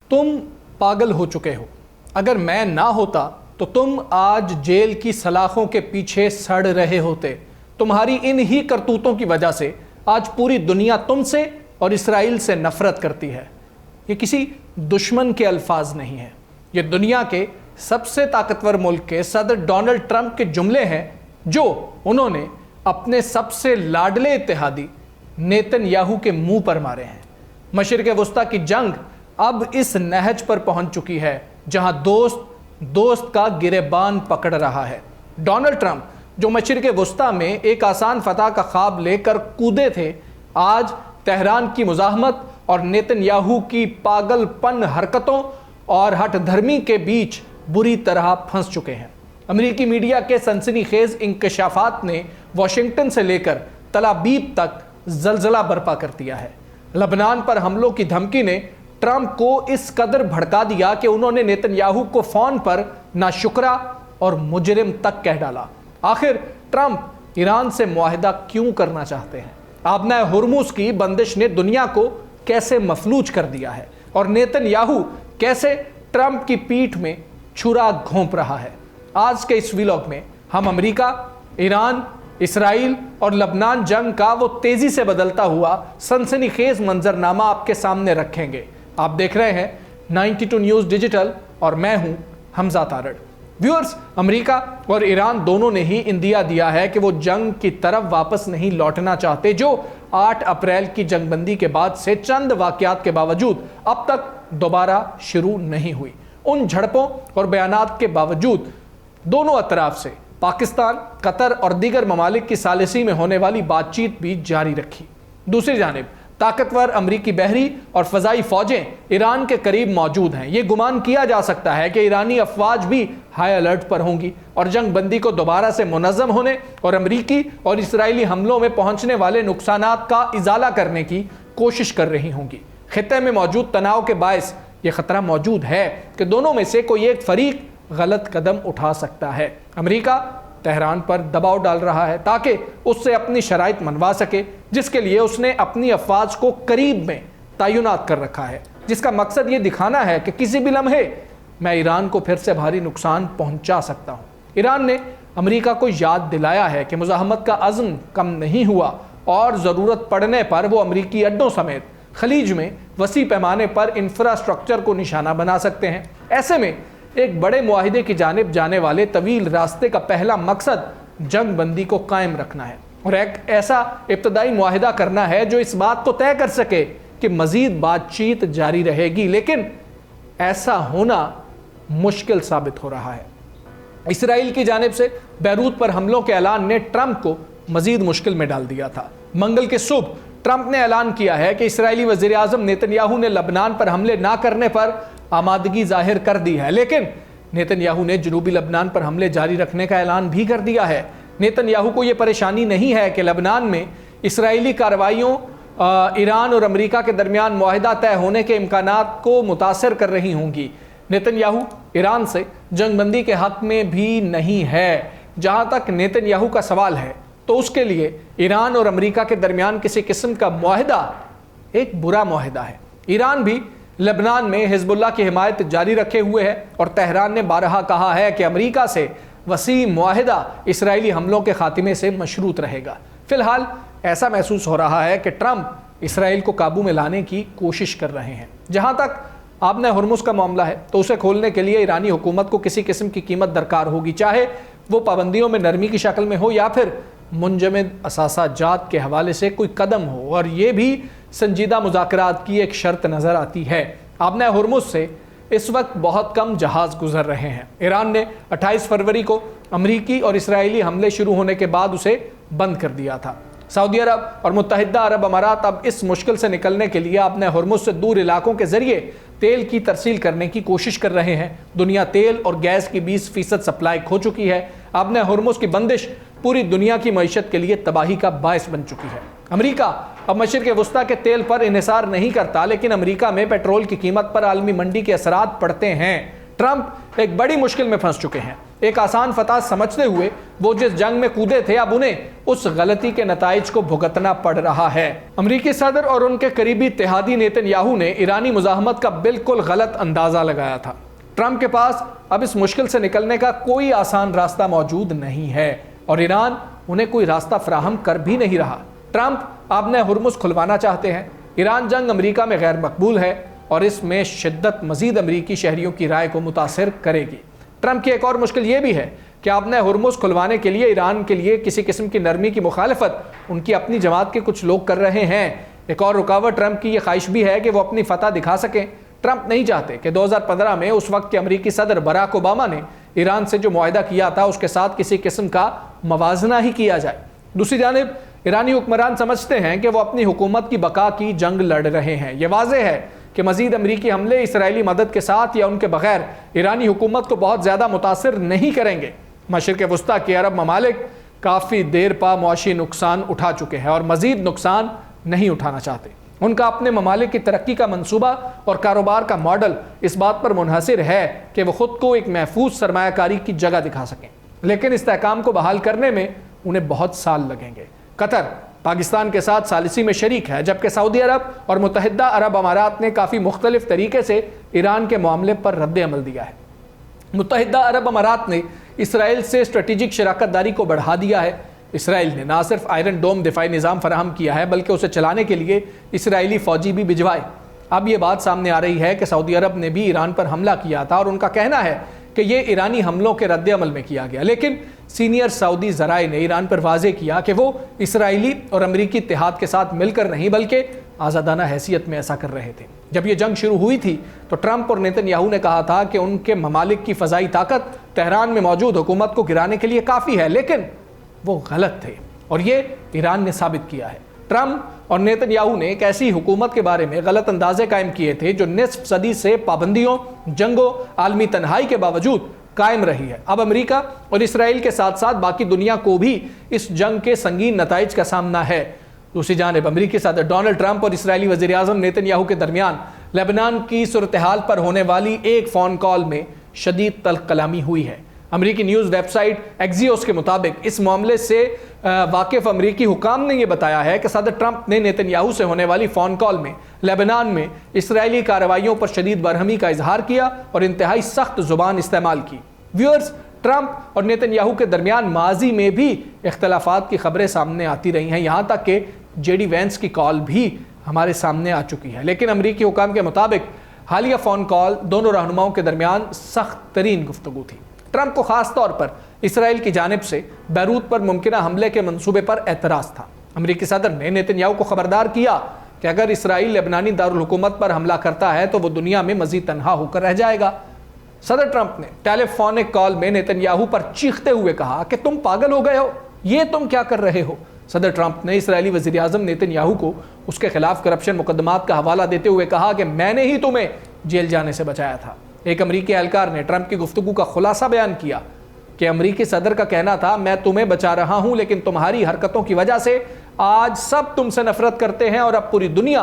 تم پاگل ہو چکے ہو، اگر میں نہ ہوتا تو تم آج جیل کی سلاخوں کے پیچھے سڑ رہے ہوتے۔ تمہاری ان ہی کرتوتوں کی وجہ سے آج پوری دنیا تم سے اور اسرائیل سے نفرت کرتی ہے۔ یہ کسی دشمن کے الفاظ نہیں ہیں، یہ دنیا کے سب سے طاقتور ملک کے صدر ڈونلڈ ٹرمپ کے جملے ہیں جو انہوں نے اپنے سب سے لاڈلے اتحادی نیتن یاہو کے منہ پر مارے ہیں۔ مشرق وسطیٰ کی جنگ اب اس نہج پر پہنچ چکی ہے جہاں دوست کا گریبان پکڑ رہا ہے۔ ڈونلڈ ٹرمپ جو مشرق وسطیٰ میں ایک آسان فتح کا خواب لے کر کودے تھے، آج تہران کی مزاحمت اور نیتن یاہو کی پاگل پن حرکتوں اور ہٹ دھرمی کے بیچ بری طرح پھنس چکے ہیں۔ امریکی میڈیا کے سنسنی خیز انکشافات نے واشنگٹن سے لے کر تل ابیب تک زلزلہ برپا کر دیا ہے۔ لبنان پر حملوں کی دھمکی نے ٹرمپ کو اس قدر بھڑکا دیا کہ انہوں نے نیتن یاہو کو فون پر ناشکرا اور مجرم تک کہہ ڈالا۔ آخر ٹرمپ ایران سے معاہدہ کیوں کرنا چاہتے ہیں؟ آبنہ ہرمز کی بندش نے دنیا کو کیسے مفلوج کر دیا ہے اور نیتن یاہو کیسے ٹرمپ کی پیٹھ میں چھرا گھونپ رہا ہے؟ آج کے اس ویلاگ میں ہم امریکہ، ایران، اسرائیل اور لبنان جنگ کا وہ تیزی سے بدلتا ہوا سنسنی خیز منظرنامہ آپ کے سامنے رکھیں گے۔ آپ دیکھ رہے ہیں 92 نیوز ڈیجیٹل اور میں ہوں حمزہ تارڑ۔ ویورز، امریکہ اور ایران دونوں نے ہی اندیا دیا ہے کہ وہ جنگ کی طرف واپس نہیں لوٹنا چاہتے جو 8 اپریل کی جنگ بندی کے بعد سے چند واقعات کے باوجود اب تک دوبارہ شروع نہیں ہوئی۔ ان جھڑپوں اور بیانات کے باوجود دونوں اطراف سے پاکستان، قطر اور دیگر ممالک کی ثالثی میں ہونے والی بات چیت بھی جاری رکھی۔ دوسری جانب طاقتور امریکی بحری اور فضائی فوجیں ایران کے قریب موجود ہیں۔ یہ گمان کیا جا سکتا ہے کہ ایرانی افواج بھی ہائی الرٹ پر ہوں گی اور جنگ بندی کو دوبارہ سے منظم ہونے اور امریکی اور اسرائیلی حملوں میں پہنچنے والے نقصانات کا ازالہ کرنے کی کوشش کر رہی ہوں گی۔ خطے میں موجود تناؤ کے باعث یہ خطرہ موجود ہے کہ دونوں میں سے کوئی ایک فریق غلط قدم اٹھا سکتا ہے۔ امریکہ تہران پر دباؤ ڈال رہا ہے تاکہ اس سے اپنی شرائط منوا سکے، جس کے لیے اس نے اپنی افواج کو قریب میں تعینات کر رکھا ہے، جس کا مقصد یہ دکھانا ہے کہ کسی بھی لمحے میں ایران کو پھر سے بھاری نقصان پہنچا سکتا ہوں۔ ایران نے امریکہ کو یاد دلایا ہے کہ مزاحمت کا عزم کم نہیں ہوا اور ضرورت پڑنے پر وہ امریکی اڈوں سمیت خلیج میں وسیع پیمانے پر انفراسٹرکچر کو نشانہ بنا سکتے ہیں۔ ایسے میں ایک بڑے معاہدے کی جانب جانے والے طویل راستے کا پہلا مقصد جنگ بندی کو قائم رکھنا ہے اور ایک ایسا ابتدائی معاہدہ کرنا ہے جو اس بات کو طے کر سکے کہ مزید بات چیت جاری رہے گی، لیکن ایسا ہونا مشکل ثابت ہو رہا ہے۔ اسرائیل کی جانب سے بیروت پر حملوں کے اعلان نے ٹرمپ کو مزید مشکل میں ڈال دیا تھا۔ منگل کی صبح ٹرمپ نے اعلان کیا ہے کہ اسرائیلی وزیر اعظم نیتن یاہو نے لبنان پر حملے نہ کرنے پر آمادگی ظاہر کر دی ہے، لیکن نیتن یاہو نے جنوبی لبنان پر حملے جاری رکھنے کا اعلان بھی کر دیا ہے۔ نیتن یاہو کو یہ پریشانی نہیں ہے کہ لبنان میں اسرائیلی کارروائیوں ایران اور امریکہ کے درمیان معاہدہ طے ہونے کے امکانات کو متاثر کر رہی ہوں گی۔ نیتن یاہو ایران سے جنگ بندی کے حق میں بھی نہیں ہے۔ جہاں تک نیتن یاہو کا سوال ہے تو اس کے لیے ایران اور امریکہ کے درمیان کسی قسم کا معاہدہ ایک برا معاہدہ ہے۔ ایران بھی لبنان میں حزب اللہ کی حمایت جاری رکھے ہوئے ہے اور تہران نے بارہا کہا ہے کہ امریکہ سے وسیع معاہدہ اسرائیلی حملوں کے خاتمے سے مشروط رہے گا۔ فی الحال ایسا محسوس ہو رہا ہے کہ ٹرمپ اسرائیل کو قابو میں لانے کی کوشش کر رہے ہیں۔ جہاں تک آبنہ ہرمز کا معاملہ ہے تو اسے کھولنے کے لیے ایرانی حکومت کو کسی قسم کی قیمت درکار ہوگی، چاہے وہ پابندیوں میں نرمی کی شکل میں ہو یا پھر منجمد اثاثہ جات کے حوالے سے کوئی قدم ہو، اور یہ بھی سنجیدہ مذاکرات کی ایک شرط نظر آتی ہے۔ آبنہ ہرمز سے اس وقت بہت کم جہاز گزر رہے ہیں۔ ایران نے 28 فروری کو امریکی اور اسرائیلی حملے شروع ہونے کے بعد اسے بند کر دیا تھا۔ سعودی عرب اور متحدہ عرب امارات اب اس مشکل سے نکلنے کے لیے آبنہ ہرمز سے دور علاقوں کے ذریعے تیل کی ترسیل کرنے کی کوشش کر رہے ہیں۔ دنیا تیل اور گیس کی 20% سپلائی کھو چکی ہے۔ آبنہ ہرمز کی بندش پوری دنیا کی معیشت کے لیے تباہی کا باعث بن چکی ہے۔ امریکہ اب مشرق وسطیٰ کے تیل پر انحصار نہیں کرتا، لیکن امریکہ میں پیٹرول کی قیمت پر عالمی منڈی کے اثرات پڑتے ہیں۔ ٹرمپ ایک بڑی مشکل میں پھنس چکے ہیں۔ ایک آسان فتح سمجھتے ہوئے وہ جس جنگ میں کودے تھے اب انہیں اس غلطی کے نتائج کو بھگتنا پڑ رہا ہے۔ امریکی صدر اور ان کے قریبی اتحادی نیتن یاہو نے ایرانی مزاحمت کا بالکل غلط اندازہ لگایا تھا۔ ٹرمپ کے پاس اب اس مشکل سے نکلنے کا کوئی آسان راستہ موجود نہیں ہے اور ایران انہیں کوئی راستہ فراہم کر بھی نہیں رہا۔ ٹرمپ آبِ ہرمز کھلوانا چاہتے ہیں۔ ایران جنگ امریکہ میں غیر مقبول ہے اور اس میں شدت مزید امریکی شہریوں کی رائے کو متاثر کرے گی۔ ٹرمپ کی ایک اور مشکل یہ بھی ہے کہ آبِ ہرمز کھلوانے کے لیے ایران کے لیے کسی قسم کی نرمی کی مخالفت ان کی اپنی جماعت کے کچھ لوگ کر رہے ہیں۔ ایک اور رکاوٹ ٹرمپ کی یہ خواہش بھی ہے کہ وہ اپنی فتح دکھا سکیں۔ ٹرمپ نہیں چاہتے کہ 2015 میں اس وقت کے امریکی صدر براک اوباما نے ایران سے جو معاہدہ کیا تھا اس کے ساتھ کسی قسم کا موازنہ ہی کیا جائے۔ دوسری جانب ایرانی حکمران سمجھتے ہیں کہ وہ اپنی حکومت کی بقا کی جنگ لڑ رہے ہیں۔ یہ واضح ہے کہ مزید امریکی حملے اسرائیلی مدد کے ساتھ یا ان کے بغیر ایرانی حکومت کو بہت زیادہ متاثر نہیں کریں گے۔ مشرق وسطیٰ کے عرب ممالک کافی دیر پا معاشی نقصان اٹھا چکے ہیں اور مزید نقصان نہیں اٹھانا چاہتے۔ ان کا اپنے ممالک کی ترقی کا منصوبہ اور کاروبار کا ماڈل اس بات پر منحصر ہے کہ وہ خود کو ایک محفوظ سرمایہ کاری کی جگہ دکھا سکیں، لیکن استحکام کو بحال کرنے میں انہیں بہت سال لگیں گے۔ قطر پاکستان کے ساتھ ثالثی میں شریک ہے، جبکہ سعودی عرب اور متحدہ عرب امارات نے کافی مختلف طریقے سے ایران کے معاملے پر رد عمل دیا ہے۔ متحدہ عرب امارات نے اسرائیل سے اسٹریٹجک شراکت داری کو بڑھا دیا ہے۔ اسرائیل نے نہ صرف آئرن ڈوم دفاعی نظام فراہم کیا ہے بلکہ اسے چلانے کے لیے اسرائیلی فوجی بھی بھجوائے۔ اب یہ بات سامنے آ رہی ہے کہ سعودی عرب نے بھی ایران پر حملہ کیا تھا اور ان کا کہنا ہے کہ یہ ایرانی حملوں کے رد عمل میں کیا گیا، لیکن سینئر سعودی ذرائع نے ایران پر واضح کیا کہ وہ اسرائیلی اور امریکی اتحاد کے ساتھ مل کر نہیں بلکہ آزادانہ حیثیت میں ایسا کر رہے تھے۔ جب یہ جنگ شروع ہوئی تھی تو ٹرمپ اور نیتن یاہو نے کہا تھا کہ ان کے ممالک کی فضائی طاقت تہران میں موجود حکومت کو گرانے کے لیے کافی ہے، لیکن وہ غلط تھے اور یہ ایران نے ثابت کیا ہے۔ ٹرمپ اور نیتن یاہو نے ایک ایسی حکومت کے بارے میں غلط اندازے قائم کیے تھے جو نصف صدی سے پابندیوں، جنگوں، عالمی تنہائی کے باوجود قائم رہی ہے۔ اب امریکہ اور اسرائیل کے ساتھ ساتھ باقی دنیا کو بھی اس جنگ کے سنگین نتائج کا سامنا ہے۔ دوسری جانب امریکی صدر ڈونلڈ ٹرمپ اور اسرائیلی وزیر اعظم نیتن یاہو کے درمیان لبنان کی صورتحال پر ہونے والی ایک فون کال میں شدید تلخ کلامی ہوئی ہے۔ امریکی نیوز ویب سائٹ ایکزیوس کے مطابق اس معاملے سے واقف امریکی حکام نے یہ بتایا ہے کہ صدر ٹرمپ نے نیتن یاہو سے ہونے والی فون کال میں لبنان میں اسرائیلی کارروائیوں پر شدید برہمی کا اظہار کیا اور انتہائی سخت زبان استعمال کی۔ ویورز، ٹرمپ اور نیتن یاہو کے درمیان ماضی میں بھی اختلافات کی خبریں سامنے آتی رہی ہیں، یہاں تک کہ جے ڈی وینس کی کال بھی ہمارے سامنے آ چکی ہے، لیکن امریکی حکام کے مطابق حالیہ فون کال دونوں رہنماؤں کے درمیان سخت ترین گفتگو تھی۔ ٹرمپ کو خاص طور پر اسرائیل کی جانب سے بیروت پر ممکنہ حملے کے منصوبے پر اعتراض تھا۔ امریکی صدر نے نیتن یاہو کو خبردار کیا کہ اگر اسرائیل لبنانی دارالحکومت پر حملہ کرتا ہے تو وہ دنیا میں مزید تنہا ہو کر رہ جائے گا۔ صدر ٹرمپ نے ٹیلی فونک کال میں نیتن یاہو پر چیختے ہوئے کہا کہ تم پاگل ہو گئے ہو، یہ تم کیا کر رہے ہو۔ صدر ٹرمپ نے اسرائیلی وزیر اعظم نیتن یاہو کو اس کے خلاف کرپشن مقدمات کا حوالہ دیتے ہوئے کہا کہ میں نے ہی تمہیں جیل جانے سے بچایا تھا۔ ایک امریکی اہلکار نے ٹرمپ کی گفتگو کا خلاصہ بیان کیا کہ امریکی صدر کا کہنا تھا میں تمہیں بچا رہا ہوں لیکن تمہاری حرکتوں کی وجہ سے آج سب تم سے نفرت کرتے ہیں اور اب پوری دنیا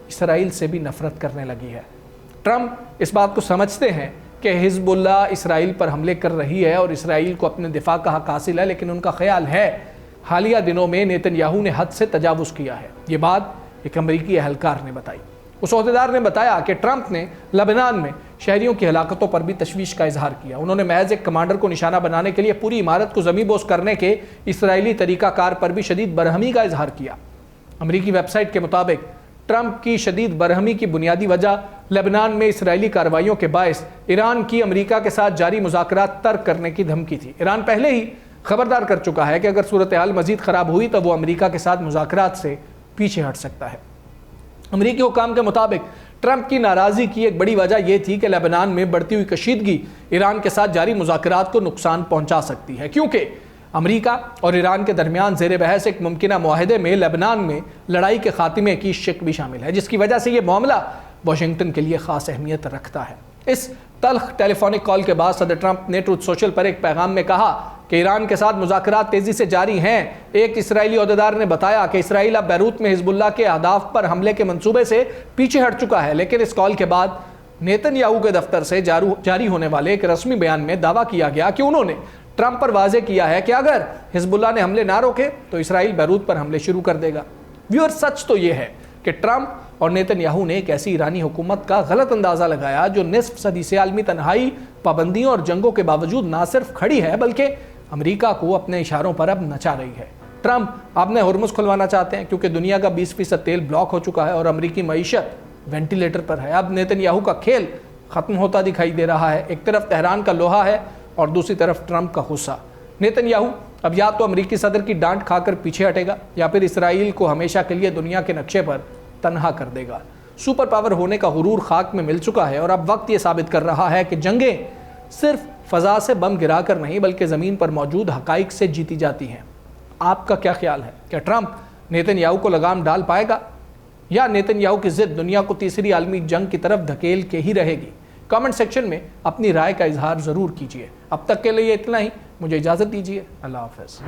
اسرائیل سے بھی نفرت کرنے لگی ہے۔ ٹرمپ اس بات کو سمجھتے ہیں کہ حزب اللہ اسرائیل پر حملے کر رہی ہے اور اسرائیل کو اپنے دفاع کا حق حاصل ہے، لیکن ان کا خیال ہے حالیہ دنوں میں نیتن یاہو نے حد سے تجاوز کیا ہے۔ یہ بات ایک امریکی اہلکار نے بتائی۔ اس عہدیدار نے بتایا کہ ٹرمپ نے لبنان میں شہریوں کی ہلاکتوں پر بھی تشویش کا اظہار کیا۔ انہوں نے محض ایک کمانڈر کو نشانہ بنانے کے لیے پوری عمارت کو زمیں بوس کرنے کے اسرائیلی طریقہ کار پر بھی شدید برہمی کا اظہار کیا۔ امریکی ویب سائٹ کے مطابق ٹرمپ کی شدید برہمی کی بنیادی وجہ لبنان میں اسرائیلی کارروائیوں کے باعث ایران کی امریکہ کے ساتھ جاری مذاکرات ترک کرنے کی دھمکی تھی۔ ایران پہلے ہی خبردار کر چکا ہے کہ اگر صورتحال مزید خراب ہوئی تو وہ امریکہ کے ساتھ مذاکرات سے پیچھے ہٹ سکتا ہے۔ امریکی حکام کے مطابق ٹرمپ کی ناراضی کی ایک بڑی وجہ یہ تھی کہ لبنان میں بڑھتی ہوئی کشیدگی ایران کے ساتھ جاری مذاکرات کو نقصان پہنچا سکتی ہے، کیونکہ امریکہ اور ایران کے درمیان زیر بحث ایک ممکنہ معاہدے میں لبنان میں لڑائی کے خاتمے کی شک بھی شامل ہے، جس کی وجہ سے یہ معاملہ واشنگٹن کے لیے خاص اہمیت رکھتا ہے۔ اس تلخ ٹیلی فونک کال کے بعد صدر ٹرمپ نے ٹروتھ سوشل پر ایک پیغام میں کہا کہ ایران کے ساتھ مذاکرات تیزی سے جاری ہیں۔ ایک اسرائیلی عہدیدار نے بتایا کہ اسرائیل اب بیروت میں حزب اللہ کے اہداف پر حملے کے منصوبے سے پیچھے ہٹ چکا ہے، لیکن اس کال کے بعد نیتن یاہو کے دفتر سے جاری ہونے والے ایک رسمی بیان میں دعویٰ کیا گیا کہ انہوں نے ٹرمپ پر واضح کیا ہے کہ اگر حزب اللہ نے حملے نہ روکے تو اسرائیل بیروت پر حملے شروع کر دے گا۔ ویور، سچ تو یہ ہے کہ ٹرمپ اور نیتن یاہو نے ایک ایسی ایرانی حکومت کا غلط اندازہ لگایا جو نصف صدی سے عالمی تنہائی، پابندیوں اور جنگوں کے باوجود نہ صرف کھڑی ہے بلکہ امریکہ کو اپنے اشاروں پر اب نچا رہی ہے۔ ٹرمپ اپنے ہرمز کھلوانا چاہتے ہیں کیونکہ دنیا کا 20% تیل بلاک ہو چکا ہے اور امریکی معیشت وینٹیلیٹر پر ہے۔ اب نیتن یاہو کا کھیل ختم ہوتا دکھائی دے رہا ہے۔ ایک طرف تہران کا لوہا ہے اور دوسری طرف ٹرمپ کا غصہ۔ نیتن یاہو اب یا تو امریکی صدر کی ڈانٹ کھا کر پیچھے ہٹے گا یا پھر اسرائیل کو ہمیشہ کے لیے دنیا کے نقشے پر تنہا کر دے گا۔ سپر پاور ہونے کا غرور خاک میں مل چکا ہے اور اب وقت یہ ثابت کر رہا ہے کہ جنگیں صرف فضا سے بم گرا کر نہیں بلکہ زمین پر موجود حقائق سے جیتی جاتی ہیں۔ آپ کا کیا خیال ہے؟ کیا ٹرمپ نیتن یاہو کو لگام ڈال پائے گا یا نیتن یاہو کی ضد دنیا کو تیسری عالمی جنگ کی طرف دھکیل کے ہی رہے گی؟ کامنٹ سیکشن میں اپنی رائے کا اظہار ضرور کیجیے۔ اب تک کے لیے اتنا ہی، مجھے اجازت دیجیے۔ اللہ حافظ۔